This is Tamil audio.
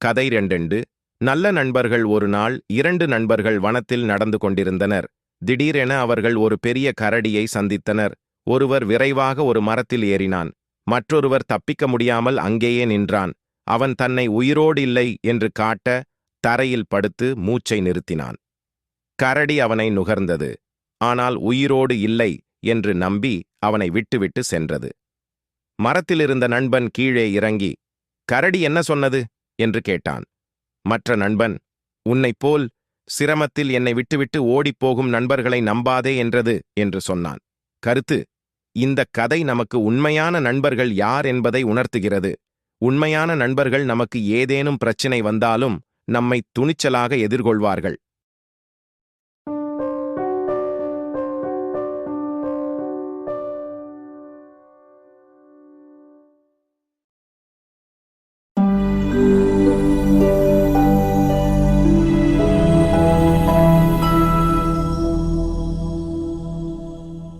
கதை 2. நல்ல நண்பர்கள். ஒரு நாள் 2 நண்பர்கள் வனத்தில் நடந்து கொண்டிருந்தனர். திடீரென அவர்கள் ஒரு பெரிய கரடியை சந்தித்தனர். ஒருவர் விரைவாக ஒரு மரத்தில் ஏறினான். மற்றொருவர் தப்பிக்க முடியாமல் அங்கேயே நின்றான். அவன் தன்னை உயிரோடு இல்லை என்று காட்ட தரையில் படுத்து மூச்சை நிறுத்தினான். கரடி அவனை நுகர்ந்தது. ஆனால் உயிரோடு இல்லை என்று நம்பி அவனை விட்டுவிட்டு சென்றது. மரத்திலிருந்த நண்பன் கீழே இறங்கி, கரடி என்ன சொன்னது என்று கேட்டான். மற்ற நண்பன், உன்னைப் போல் சிரமத்தில் என்னை விட்டுவிட்டு ஓடிப்போகும் நண்பர்களை நம்பாதே என்றது என்று சொன்னான். கருத்து: இந்த கதை நமக்கு உண்மையான நண்பர்கள் யார் என்பதை உணர்த்துகிறது. உண்மையான நண்பர்கள் நமக்கு ஏதேனும் பிரச்சினை வந்தாலும் நம்மை துணிச்சலாக எதிர்கொள்வார்கள்.